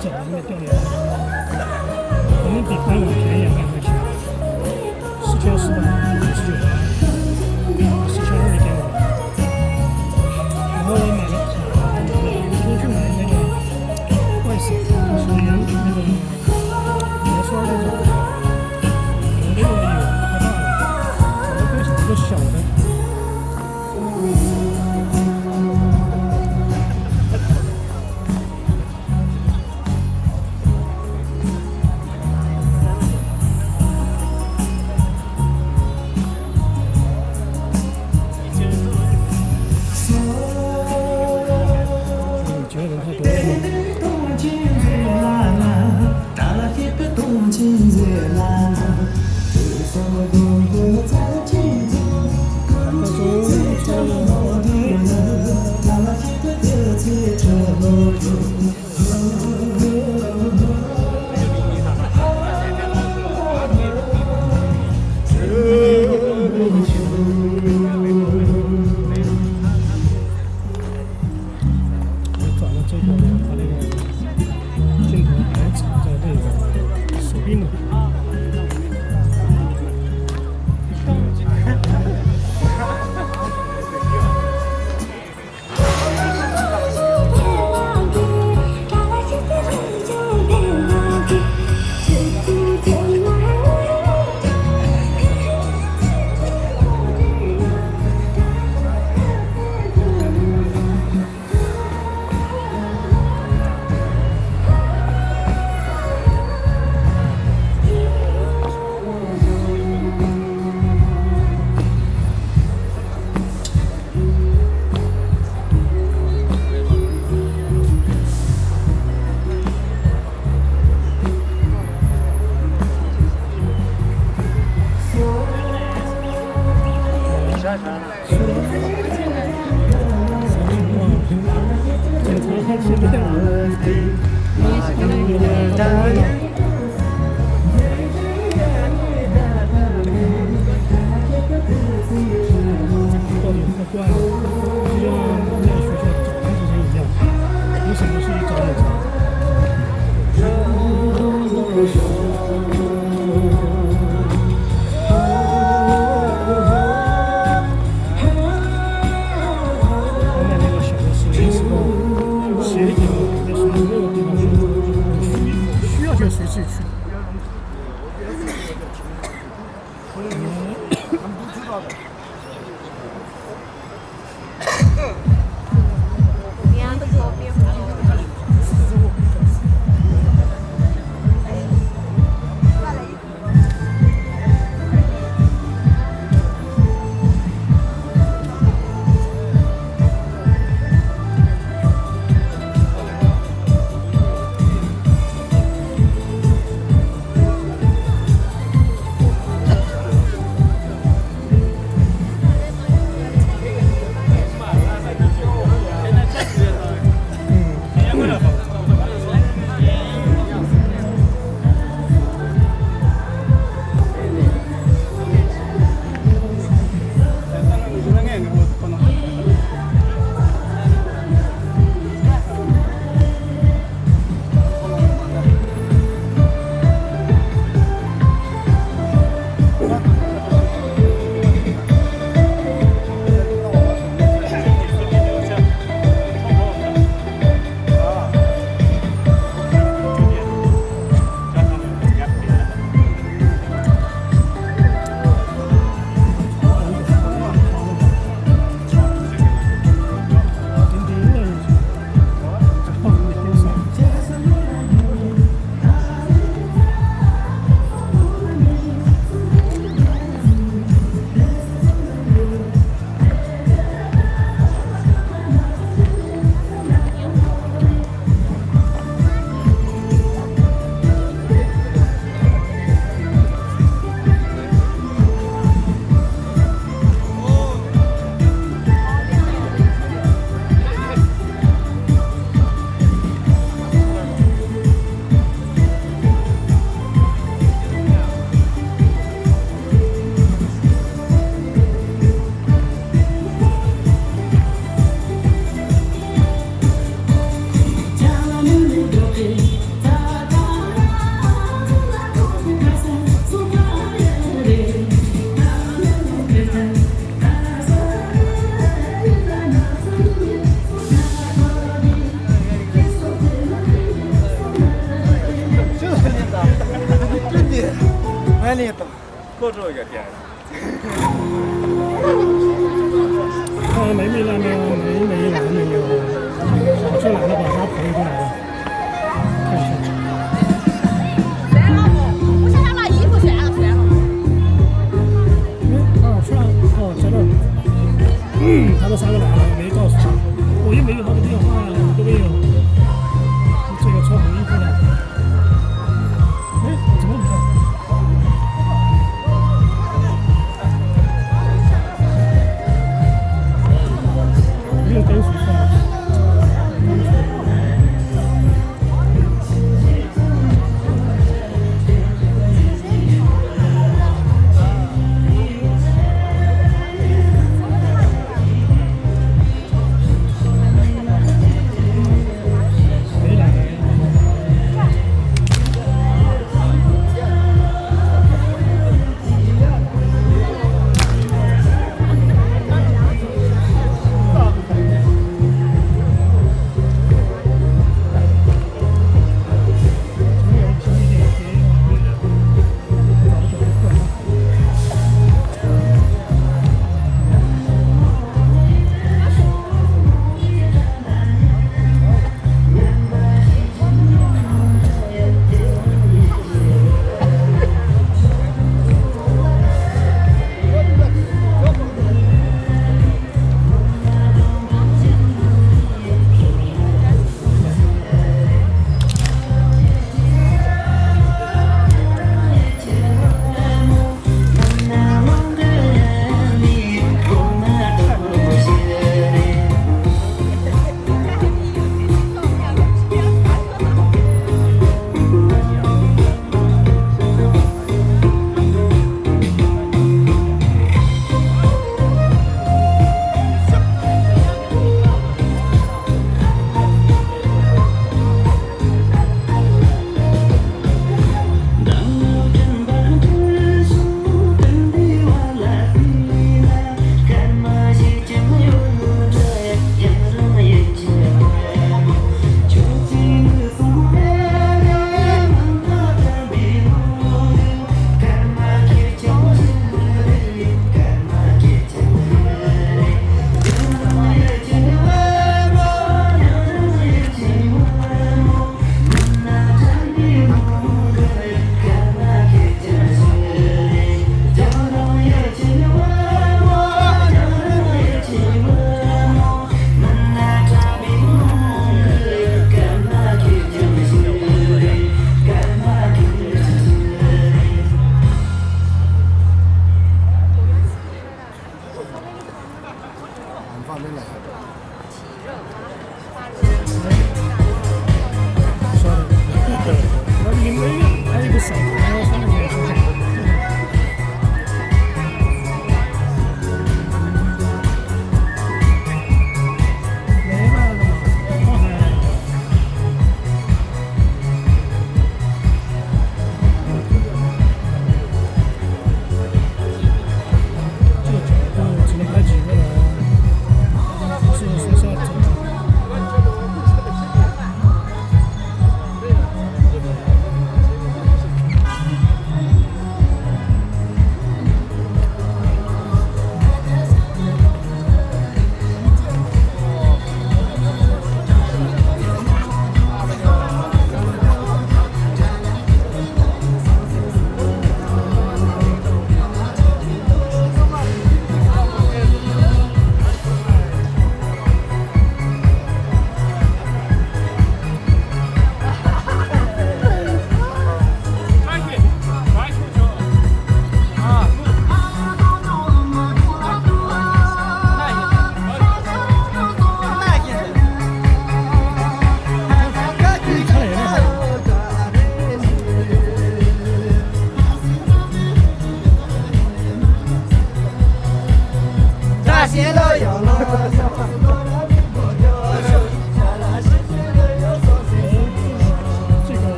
走了，没掉链子，可能比官网便宜200块钱，4499，42.5。然后我买了卡，我今天去买那个怪兽，是那个棉刷那种，我这个有太大了，我可以找个小的。bonito. Corro ya tiene. 美美那边美美蓝的有好出来了，把它陪过来了，看一下。算了不，我想想拿衣服算了。算了，在这儿。他们3个来了，没告诉我也没有他的电话呀，我都没有。这个穿红衣服的，怎么回事？没有跟谁说？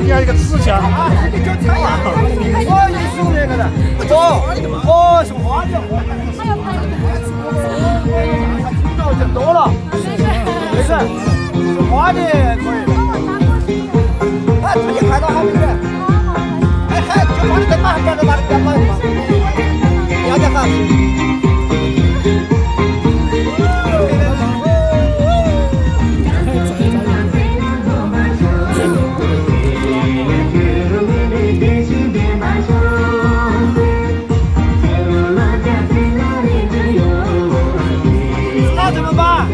底下一个纸箱。我一数那个的，哦，是花的。多了，没事，是花的可以。哎，自己看到好没得？哎，还就放的灯嘛，别把它嘛，要得哈。那怎么办？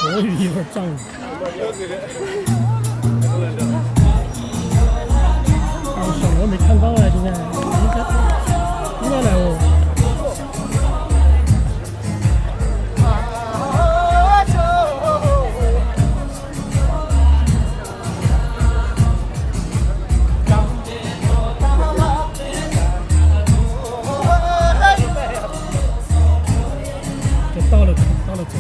国语一会儿藏语。小罗没看到啊，现在应该来哦。到了走。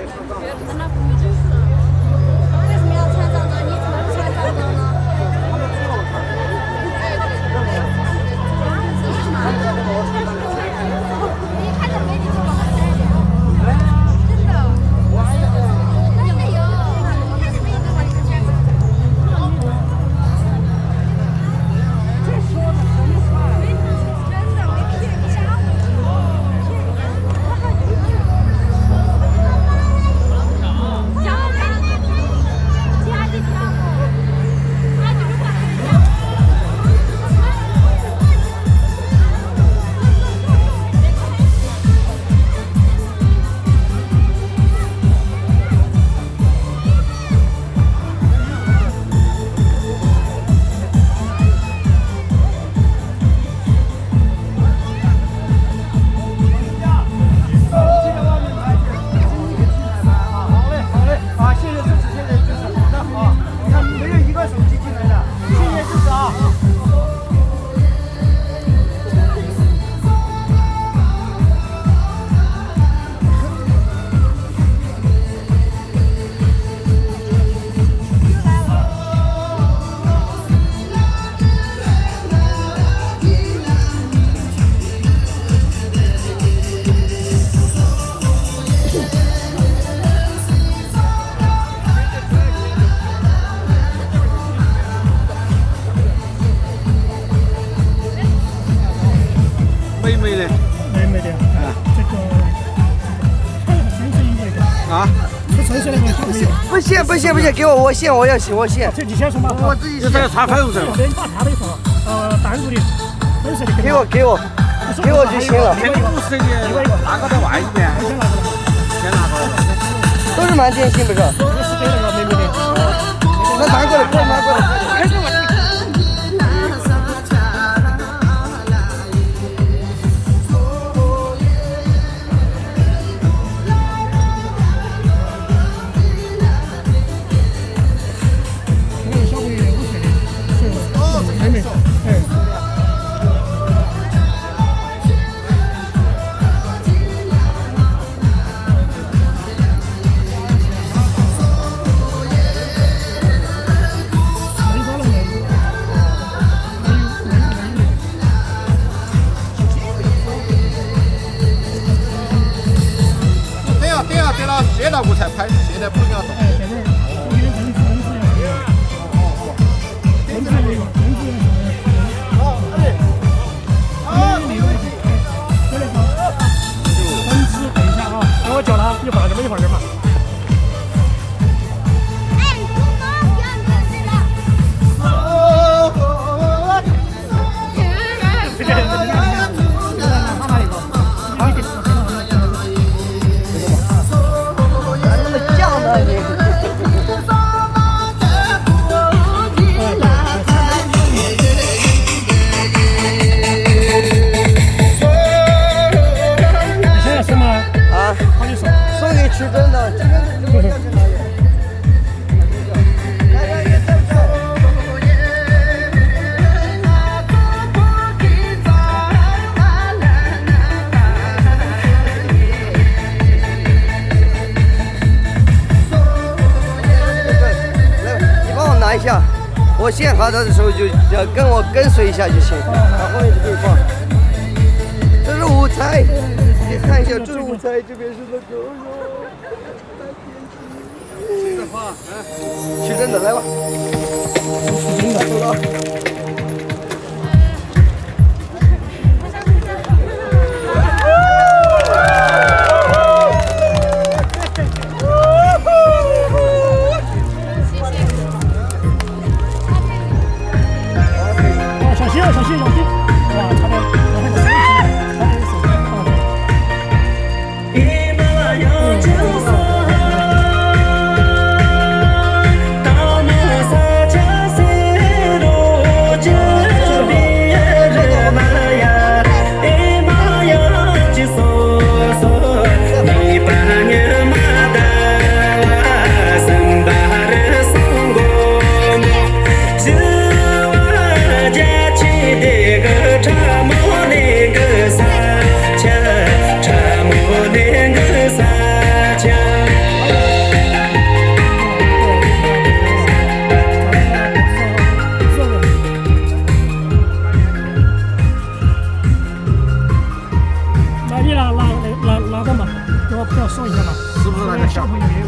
为什么要穿脏脏？你怎么不穿脏脏呢？一看到美女就往那塞脸，真的。真的有，看见美女就往里塞。这说的什么话？真的没骗你，吓我！不行，给我线，我要洗我线。这你先说嘛，我自己洗。这要擦粉红色了。你把它的说，单独的粉色的给我就行了。粉红色的那个在外面。先拿过来。都是满点心不是？我是给那个妹妹的。那拿过来，快拿过来。对了，接到过才拍，现在不能给他动。我叫他，你放这么一会儿嘛。一下，我线好的时候就要跟随一下就行，后面就可以放。这是舞台，你看一下，这是舞台，这边是那个。取真的来吧，取真的走了。小心！哇，差点，我还差点死。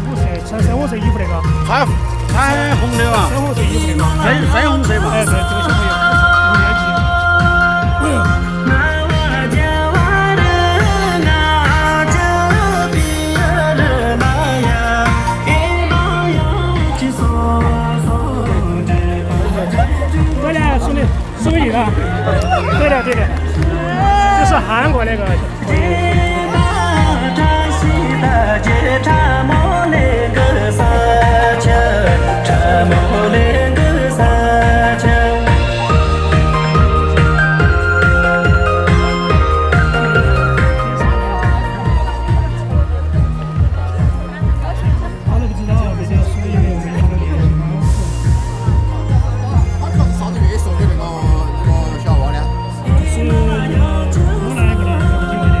五色，穿深红色衣服那个，彩虹的嘛，深红色衣服那个，粉红色嘛。哎，对，这个小朋友5年级。对的，兄弟，属于的，对的，对的，这是韩国那个。他都不知道，这些属于没有的联系。啥子月送给那个小娃呢？是我来一个的，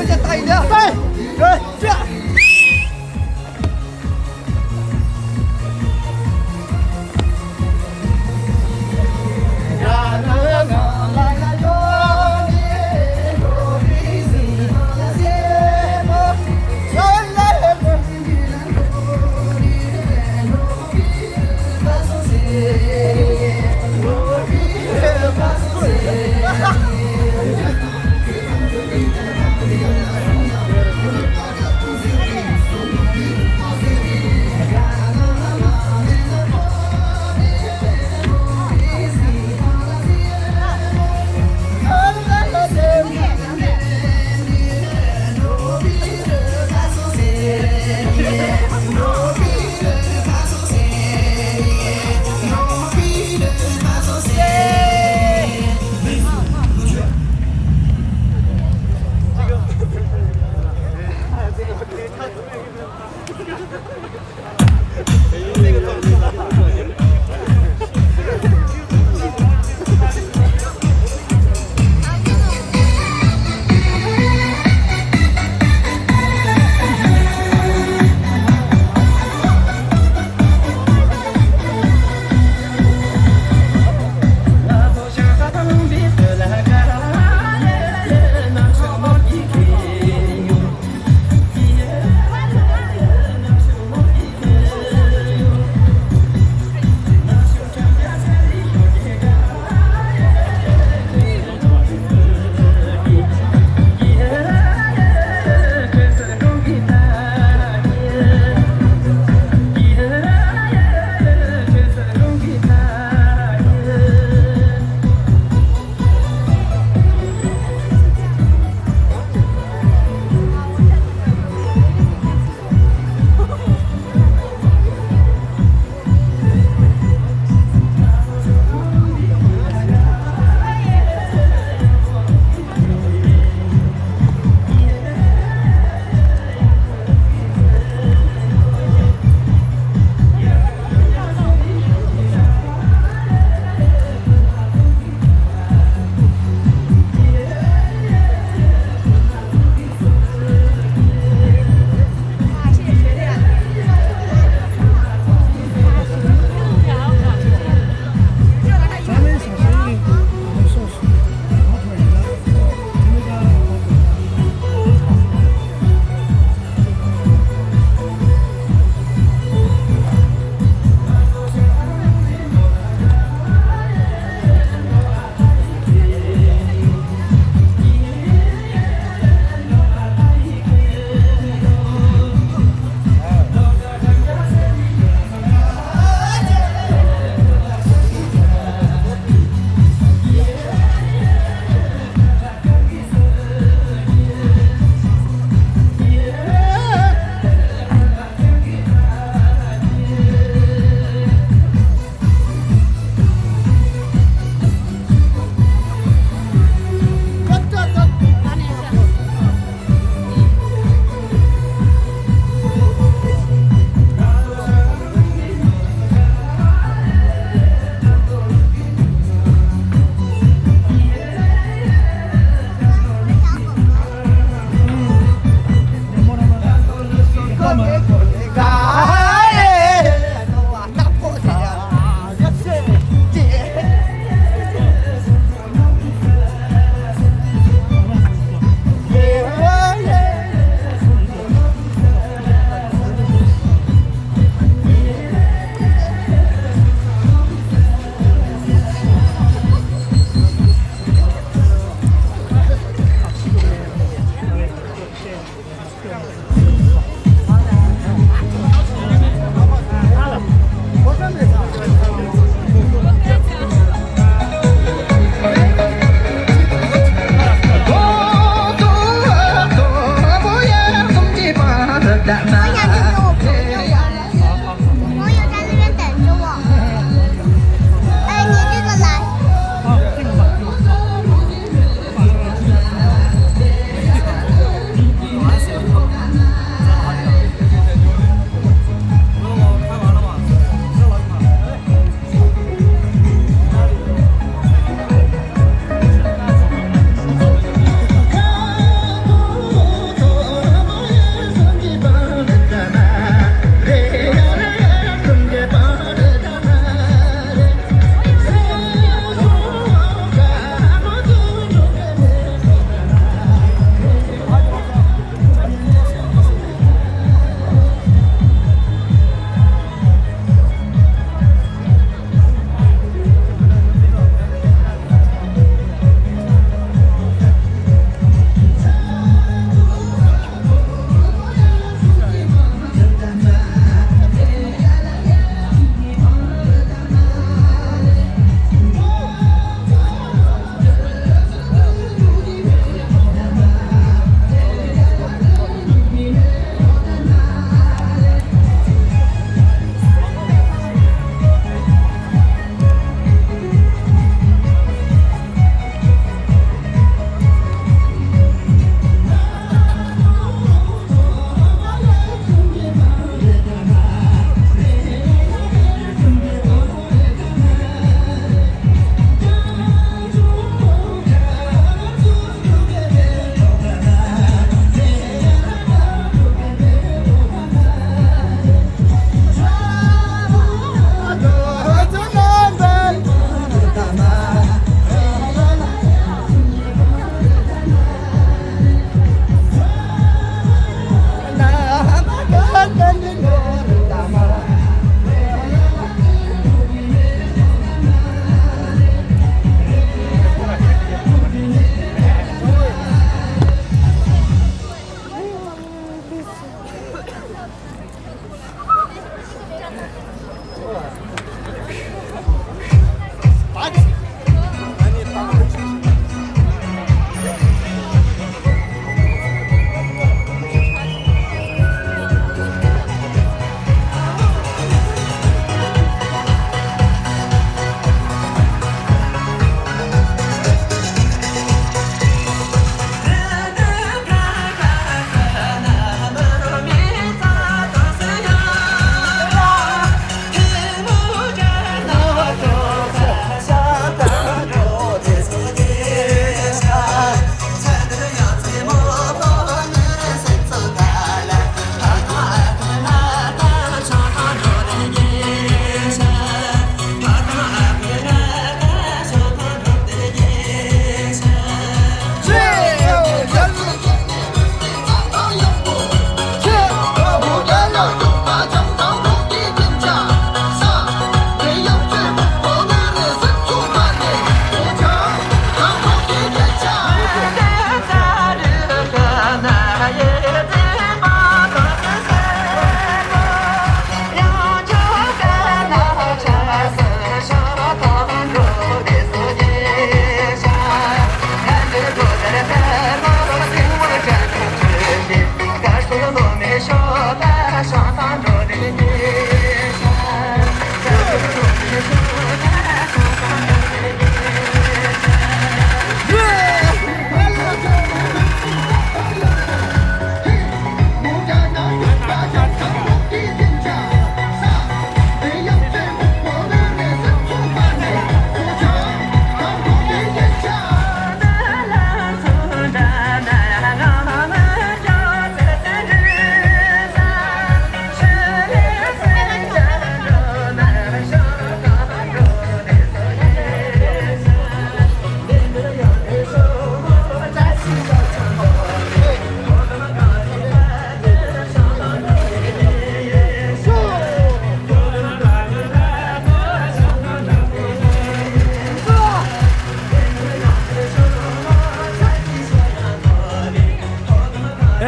我先大一点，来，人这样。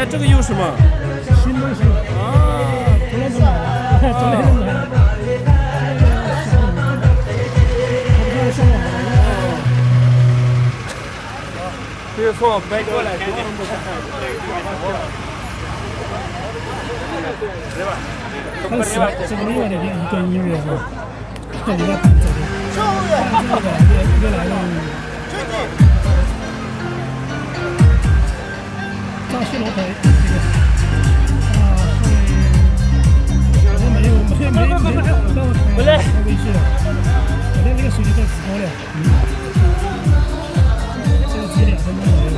哎，这个有什么？新东西啊，昨天买的，昨天买的。我不知道上网了。这个从北过来，对吧？它是这个另外的一段音乐哈，这里面伴奏的，这个越来越张西罗培这个好像没有帮我开微信了，好像那个手机在直播了，这个只2分钟左右。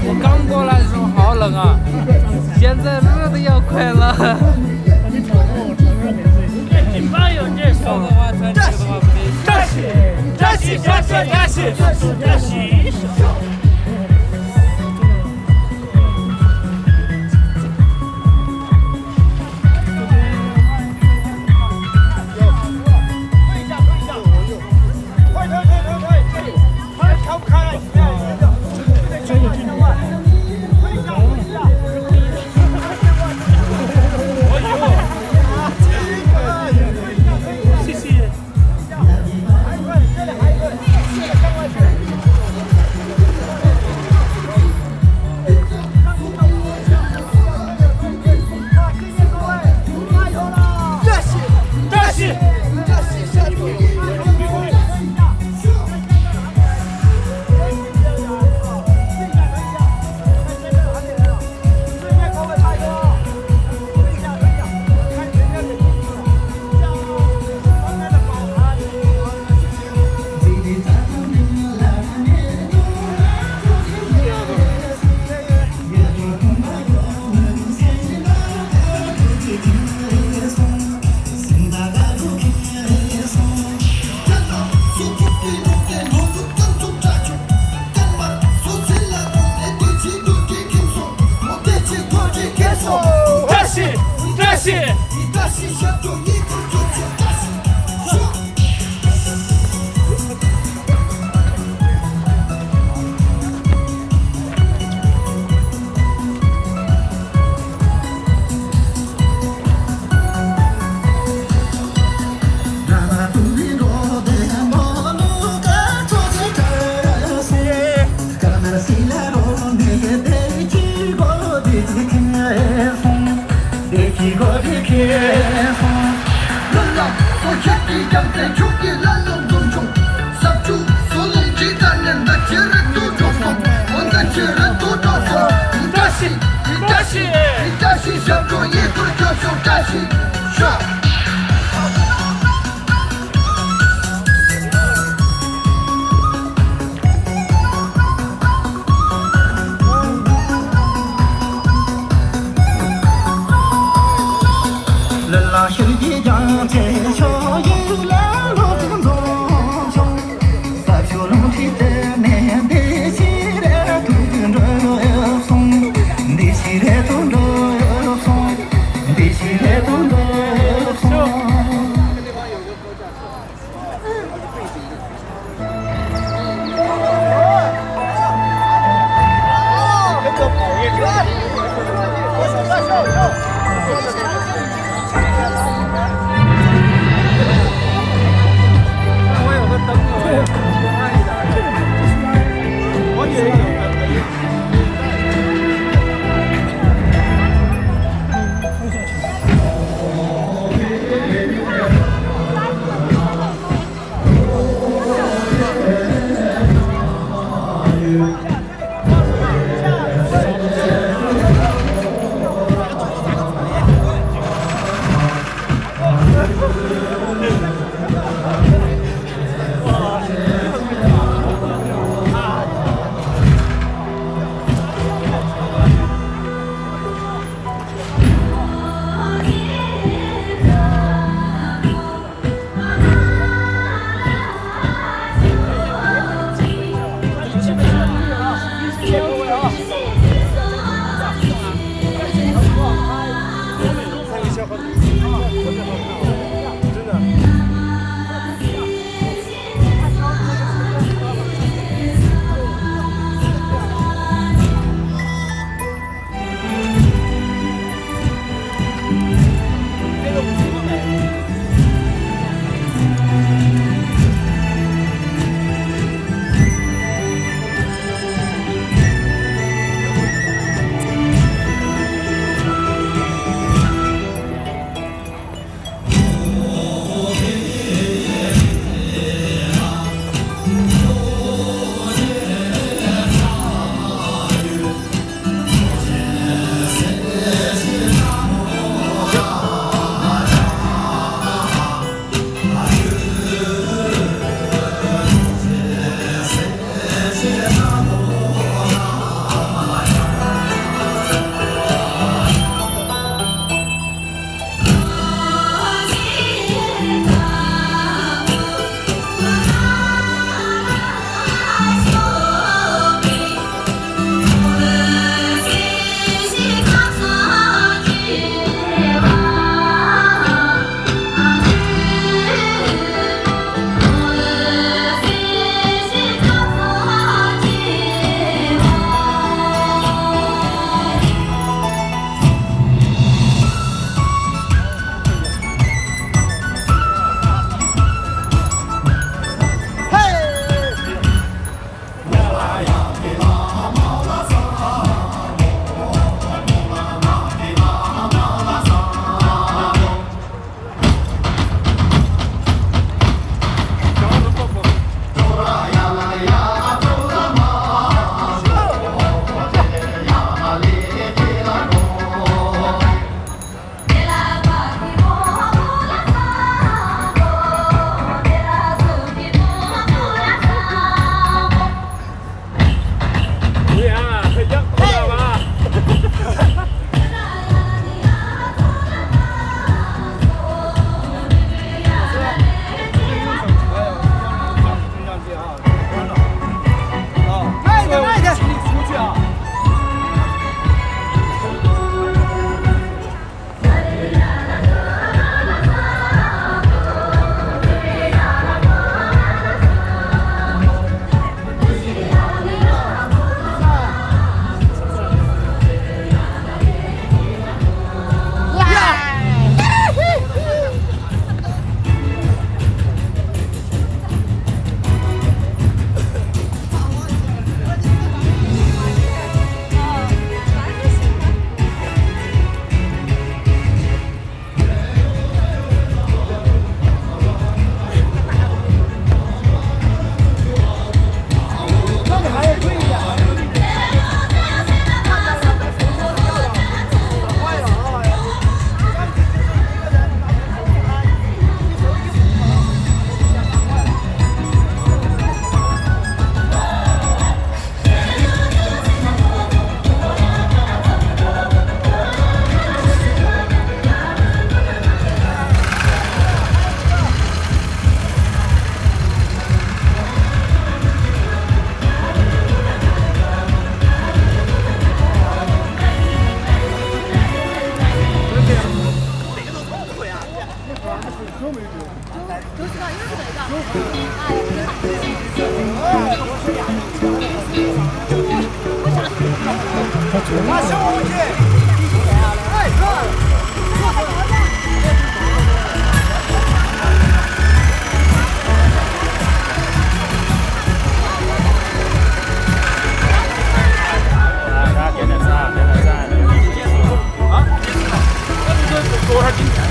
我刚过来的时候好冷啊，现在热的要快了。你妈有这说的话穿这个的话不得。扎西。相撞一会儿。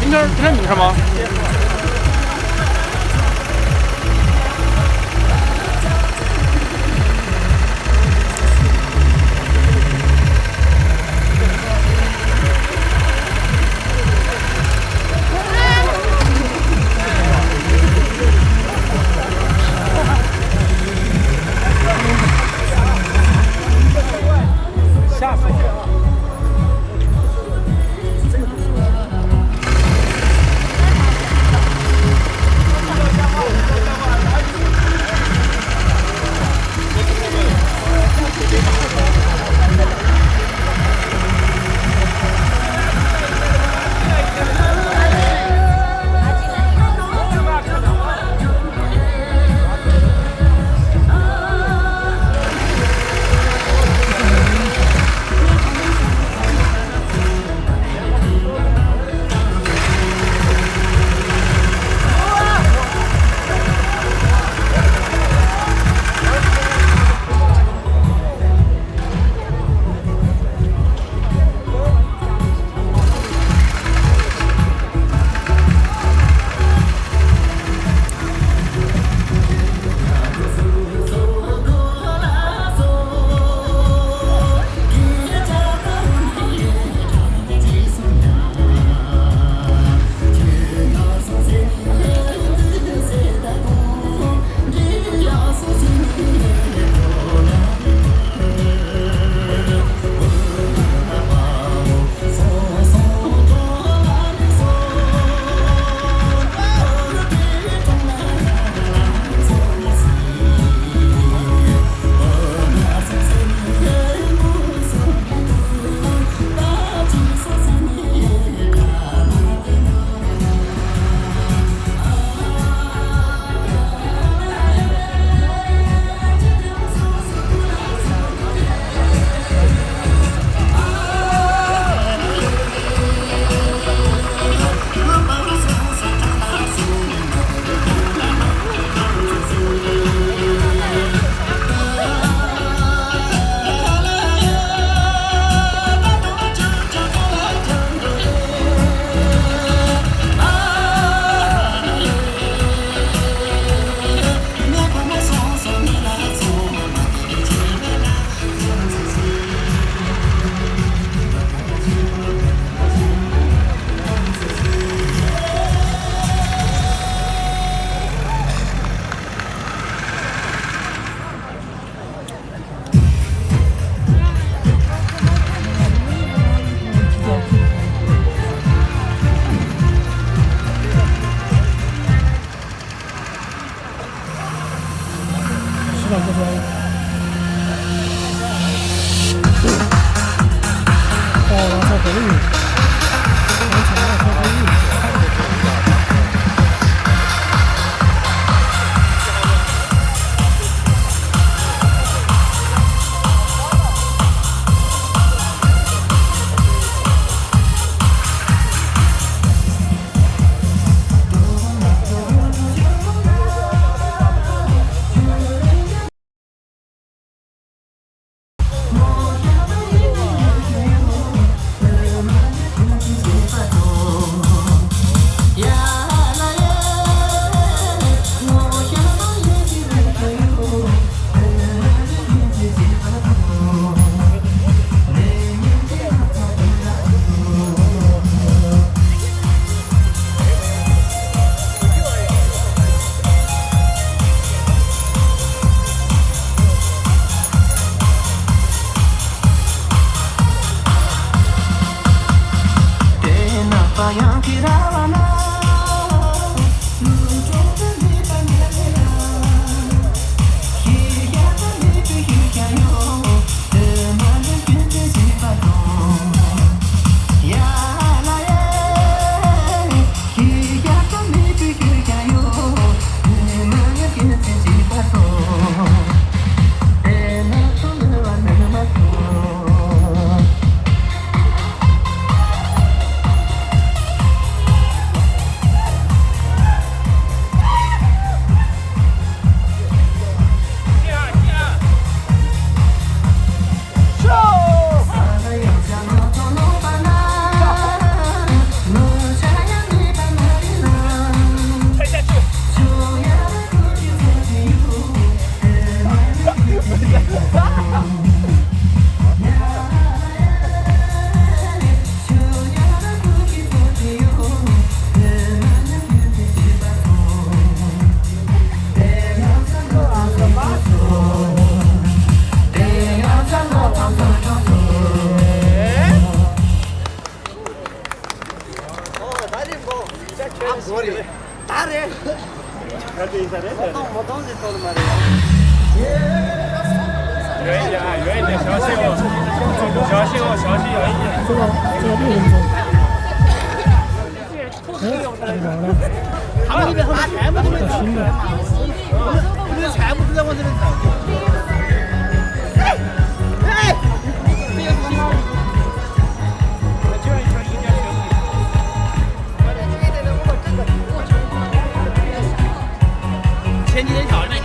今天你什么？可以，刚才还可以。远一点啊，远一点，小心哦，小心哦，小心远一点。这个6分钟。他们那边好像全部都没走，你们全部都在往这边走。哎，这个是新的。前几天跳的那个是。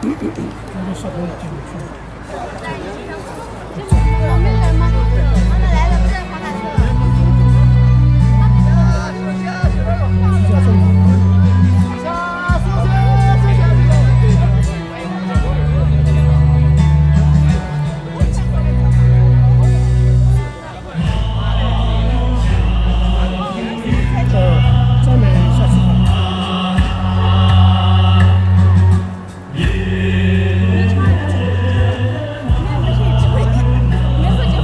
那个小朋友进不去。我没人吗？他们来了，不在滑板车了。比较正常。赞美下次看。没事就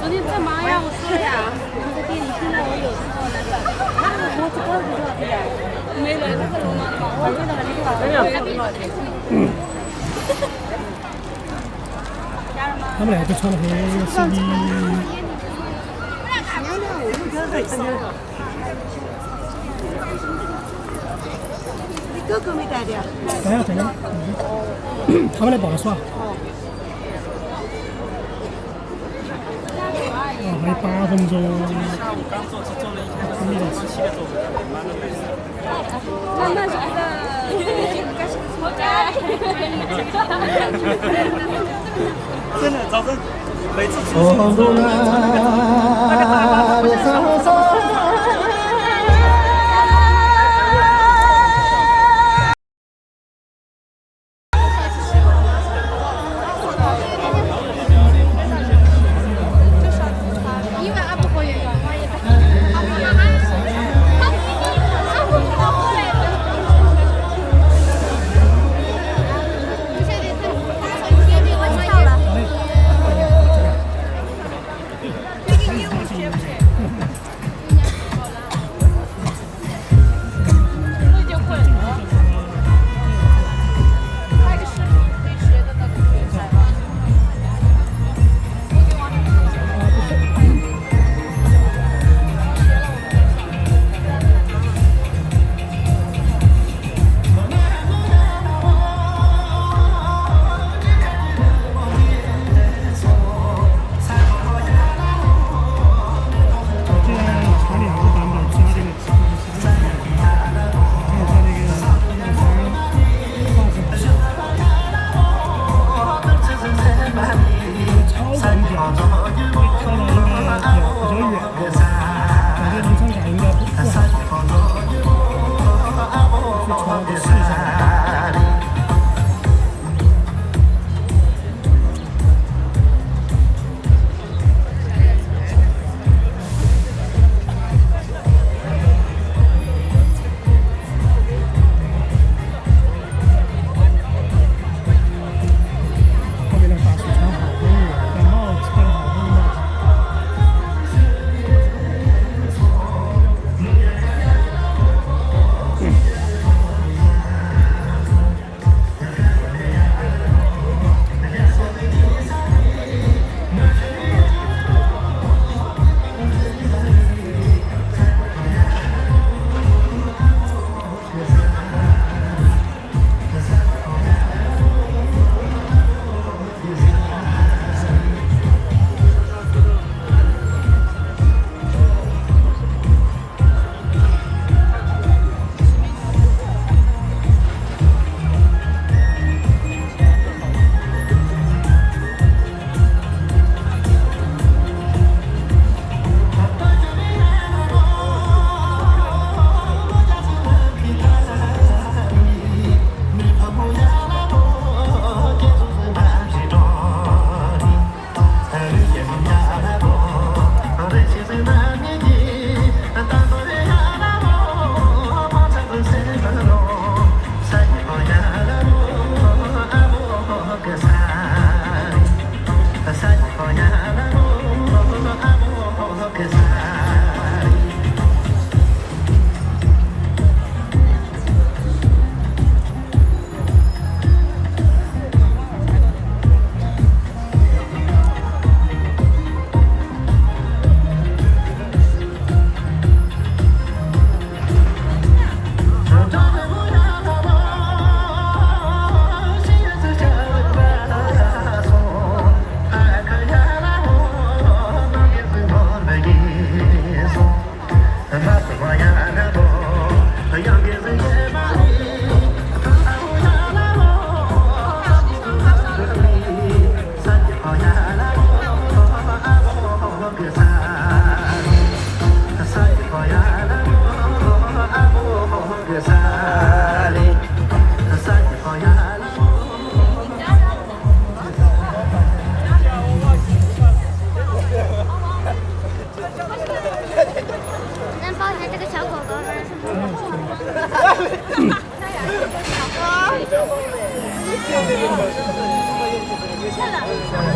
昨天干嘛呀？我说呀，我在店里听到我有时候那个，我这个不知道的呀，没来那个龙妈嘛，我觉得很好，他们两个穿的很随意。哥哥没带的。等下，他们来帮我耍。还有8分钟。那是那个，应该是吵架。真的，早晨每次出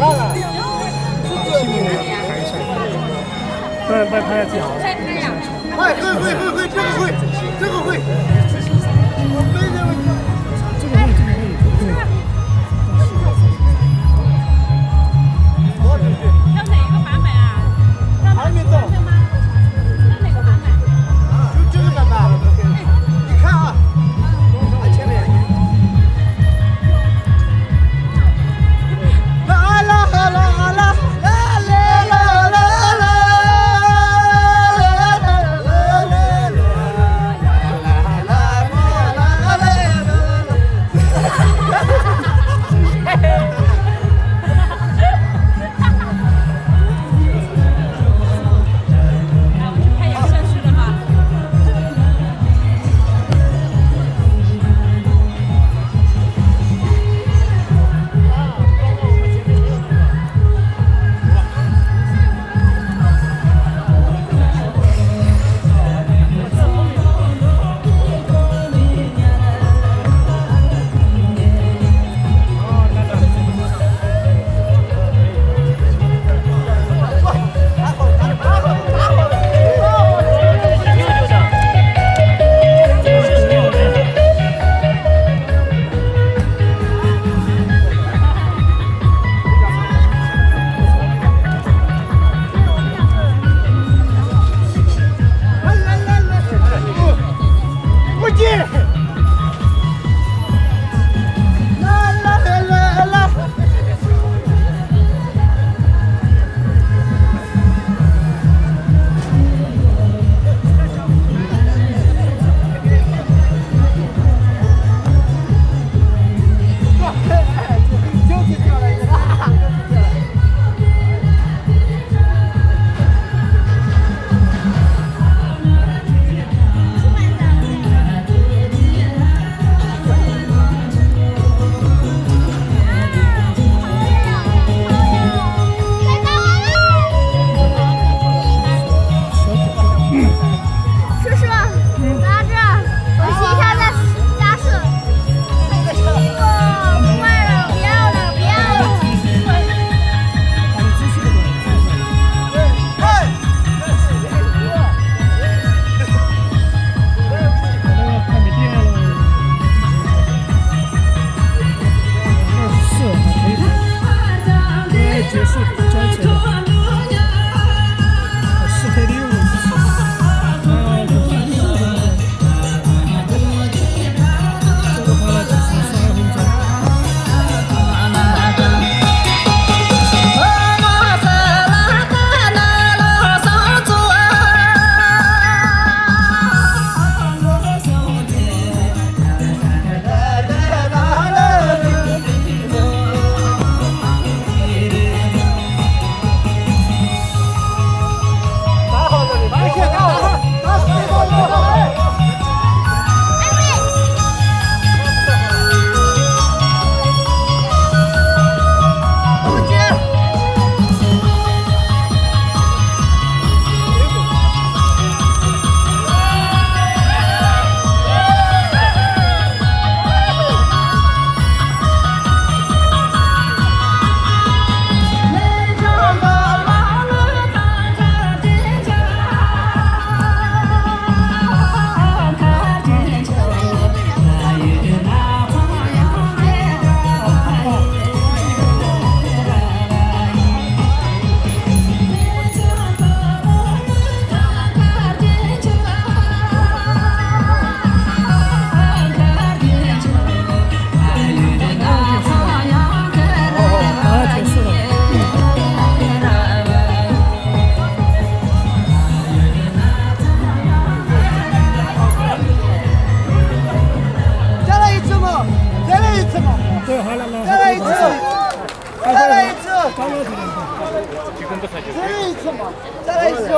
西面拍一下，不然拍下最好。在拍呀。会，这个会。没人问。这个会。挑哪一个版本啊？还没到。挑哪个版本？就这个版本。你看啊，前面。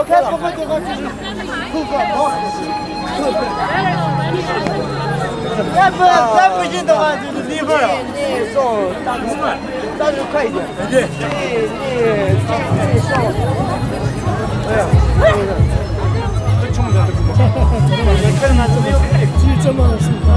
开不会这个就是扣分哦。再不行的话就是离分了。你送大就快一点。对。你送。哎呀。这冲着这个。看他这么就这么是吧？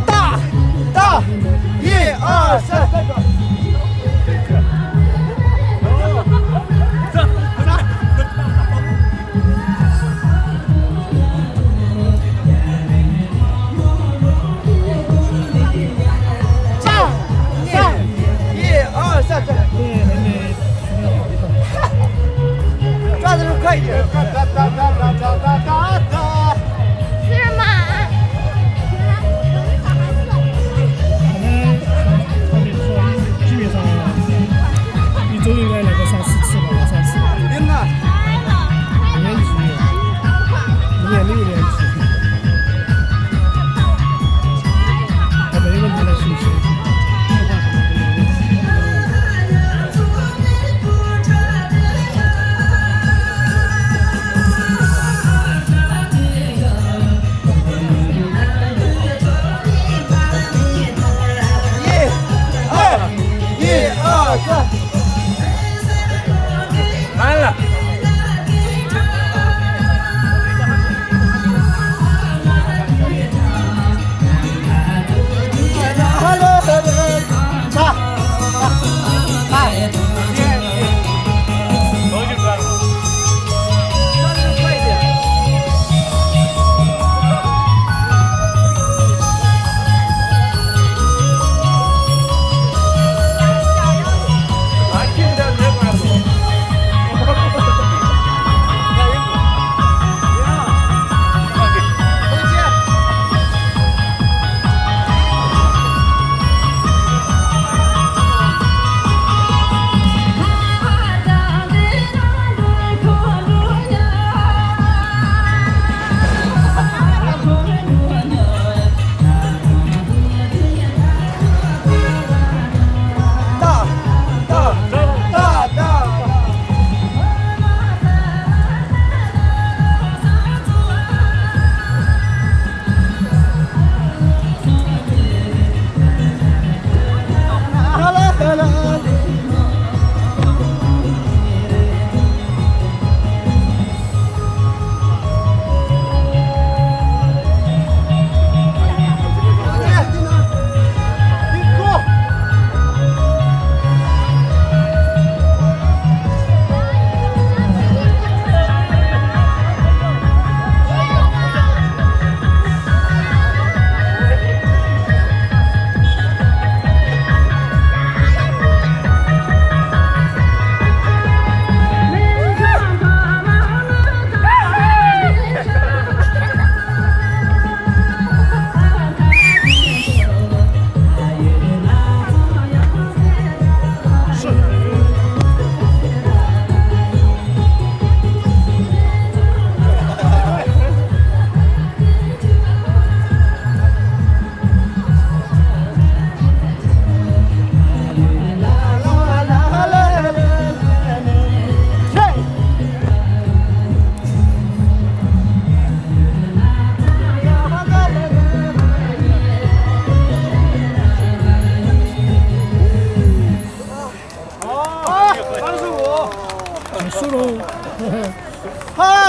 大，1、2、3。抓的是快一点！哒哒哒哒哒哒哒哒。是吗？他们说基本上一周应该来个3、4次吧，3次。真的。5年级，5年6年级，他没问题的信息，电话什么都有问题。来了。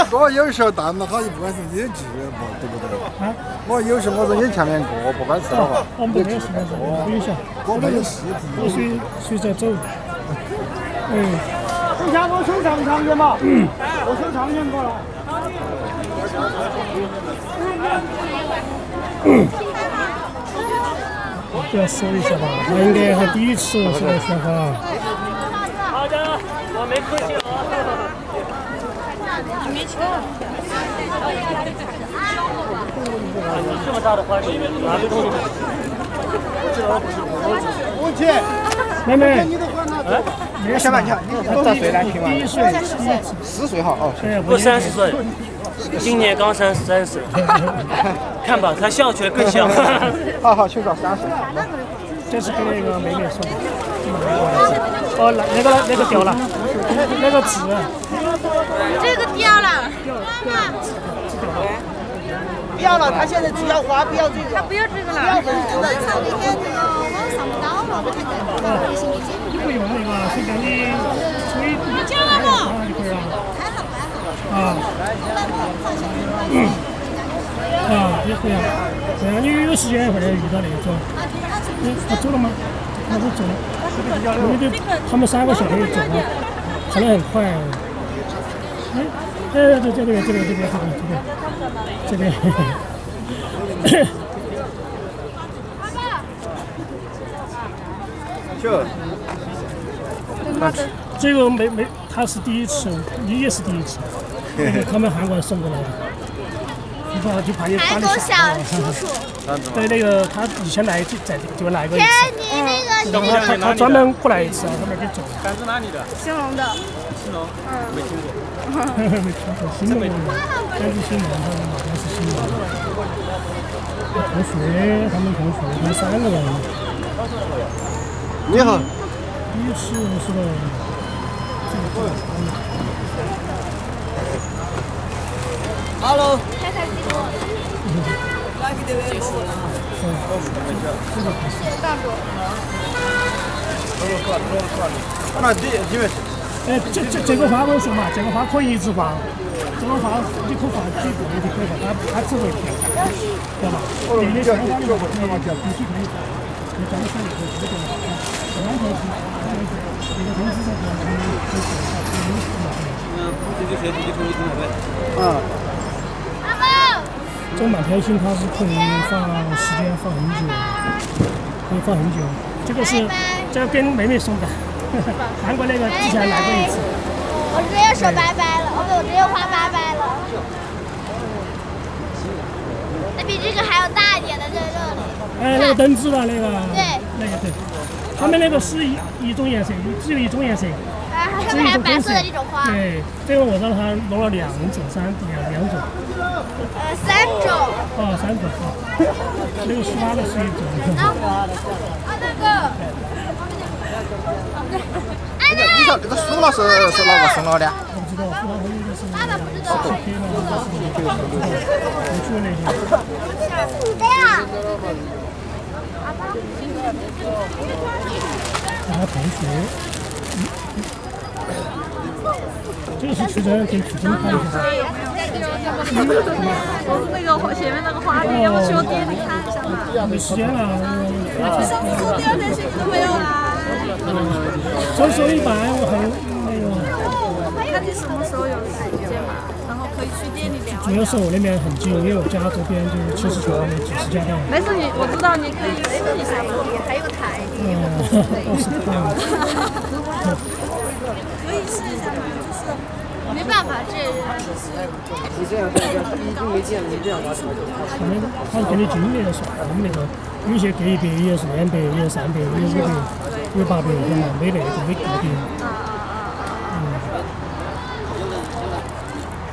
我有时候到那好，不管是你去不，对不对？啊，我有时候我在你前面过，不管吃了吧，我们这边是那种不影响，我没有视频，我随着走。你看我手长长的嘛，我手长点过了。这要说一下吧，他应该还第一次说一下哈。好的，我没客气了。没去。这么大的花园，哪个东西？我去，妹妹，你先慢点，你多少岁了？第一岁4岁哈哦。我30岁，今年刚30，看吧，他笑起来更像。好，请说30。这是给那个妹妹送的。哦，那个掉了，那个纸。这个掉了。不要了，他现在只要花，不要这个。他不要这个了。不要这个。那天这个网上不到了，我看看微信里。你不用那个，随便你吹。你交了不？就可以了。还好。啊。也可以啊。对啊，你有时间或者遇到那种，他走了吗？他是走了，因为他们3个小朋友走了，跑得很快。对，这边。就。这个没，他是第一次，你也是第一次，他们韩国人送过来的，就怕你韩国小叔叔。对，那个他以前来就来过一次，你那个他专门过来一次，他没给走。咱是哪里的？兴隆的。兴隆。没听过。没听过，兴隆的，但是兴隆的，好像是兴隆的。他们3个人。你好。第一次是的。Hello。这个花我说嘛，这个花可以一直放，这个花你可放几个月就可以放，它只会掉，知道吧？别的鲜花的话，必须可以放，你装修那个这个安排是，那个东西是这满天星它是可以放时间放很久，可以放很久。这个跟妹妹送的，韩国那个之前来过一次。我直接说拜拜了，我直接画拜拜了。那比这个还要大一点的在这里。哎，那个灯枝的那个。对。那个对，他们那个是一种颜色，只有一种颜色。上面还有白色的这种花。对，这个我让他弄了2种、3种。3种。哦，3种啊。那个18的是1种。那个。你说这个苏老师是哪个送了的？我不知道，苏老师应该是。爸爸不知道。对呀。他同学。这个是曲珍，给曲珍看一下。我是那个前面那个花店，要不去我店里看一下嘛？没时间了。上次说第2天信息都没有来。所以吧，我还那个。看你什么时候有时间嘛，然后可以去店里聊。主要是我那边很近，因为我家周边就70条那几十家店。没事，我知道你可以试一下，还有个台。是这样。可以试一下嘛，就是没办法，这你这样已经没见了，你这样他给你均匀的算，我们那个有些隔一百也是200，也是300，也是500，有800的嘛，没那个没固定。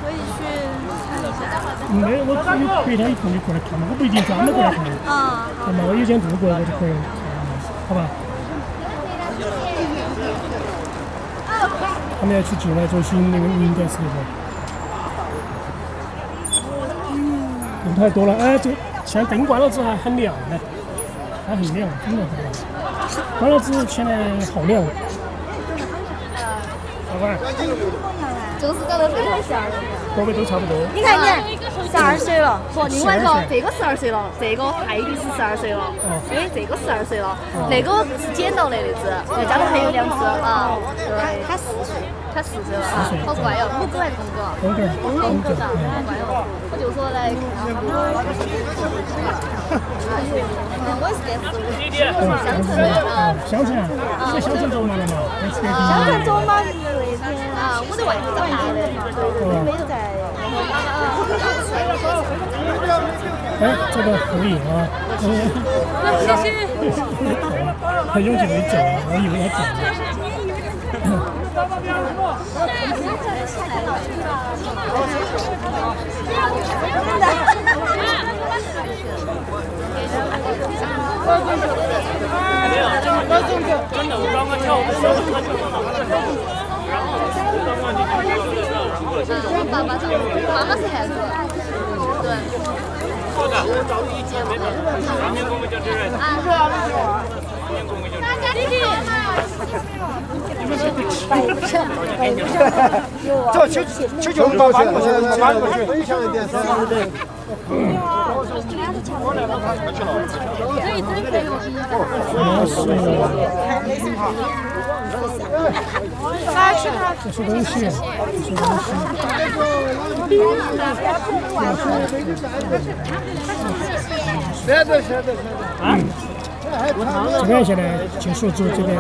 可以去看一下。没，我有别天有空就过来看嘛，我不一定专门过来看。那么我有天路过我就可以看，好吧？他们要去境外中心那个应该是那个。人太多了，哎，这现在灯关了之后还很亮呢，还很亮，真的很亮。关了之后现在好亮。老板。就是长得非常像。个个都差不多。你看你12岁了，不，另外一个这个12岁了，这个他一定是12岁了，因为这个12岁了，那个是捡到的那只，再加上还有2只啊，对，他4岁。他4岁了啊，好乖哟！母狗还是公狗？公狗的，好乖哟！我就说来看下。我也是在乡城啊，你在乡城走嘛了嘛？乡城走嘛，那天啊，我在外面长大的，没有在。哎，这个可以啊。谢谢。他用起没走，我以为他走了。真的，我刚刚跳舞的时候，妈妈是汉族，对。好的，明天我们就这人。大家弟弟。这去就搬过去，搬过去。分享一点噻。这是东西，这边现在结束之后，这边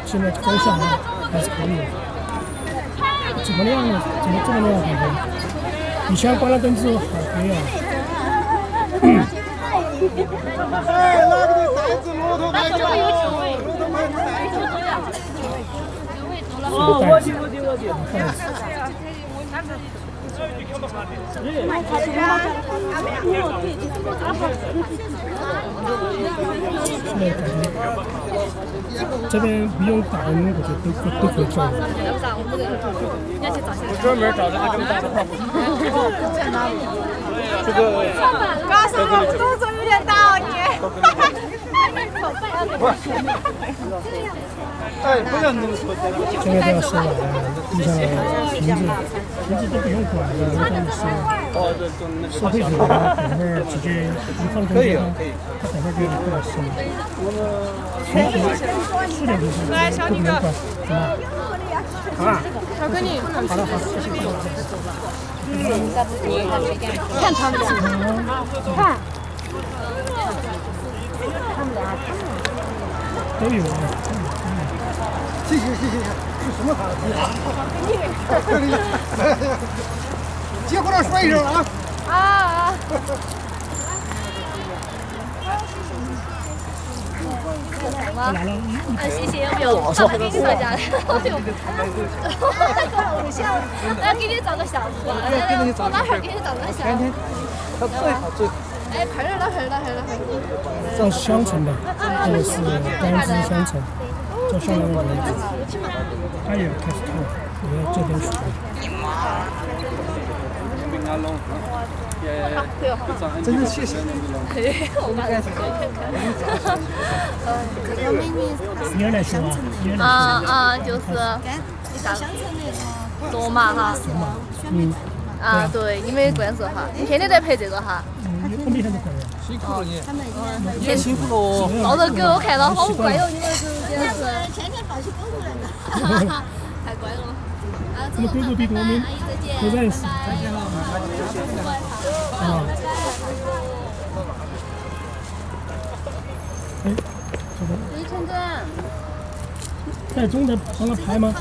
现在方向还是可以的。怎么亮呢？怎么这么亮？感觉以前关了灯之后好黑啊。哎，那个的袋子骆驼卖掉了，骆驼卖袋子。我去。这边不用打灯，我觉得都可以照。专门找这个这么大的泡沫。这个。刚才我动作有点大哦，你。哎，不要那么说。这个都要收完了，地上瓶子都不用管了，让他们收。收回去了，等会儿直接一放东西，他等会儿就过来收。4点钟收，都不用管，好吗？啊，巧克力。好了好，谢谢。看他们俩，看。都有。谢谢，是什么卡？结婚了说一声啊！啊！来了，谢谢，要不要我给你说一下？偶像，来给你照个相，我哪会给你照个相？哎，拍了，这是香橙的，这个是干枝香橙，叫香橙的名字。它也开始透，你看这边是。真的谢谢。你也来吃吗？就是罗马哈。啊，对，你们关注哈，你天天在拍这个哈。我每天都拍呀。辛苦了你，也辛苦了。到时候给我看到好乖哦，你们是真是。天天抱起狗过来的。太乖了。我们狗狗比我们都认识。啊。哎，这个。李晨晨。在中的帮他拍吗？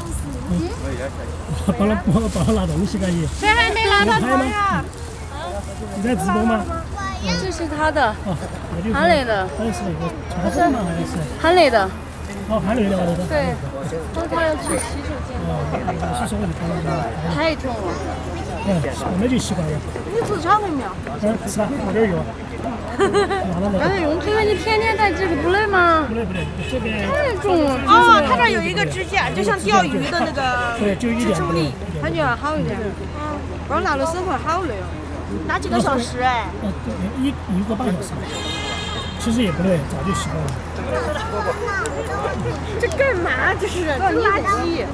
帮他拿东西可以。谁还没拿到头呀？你在直播吗？这是他的。哦，韩磊的。还是那个传说吗？还是？韩磊的。哦，韩磊的，我的。对。他要去洗手间。洗手我就看到了。太重了。我们就习惯了。你吃巧克力没有？吃了，我这儿有。刚才用，因为你天天在这个不累吗？不累，这边太重了。哦，它这儿有一个支架，就像钓鱼的那个对，就一点不累。感觉好一点。光拿了手会好累哦。拿几个小时哎？对，一个半小时。其实也不累，早就习惯了。这干嘛？这是垃圾。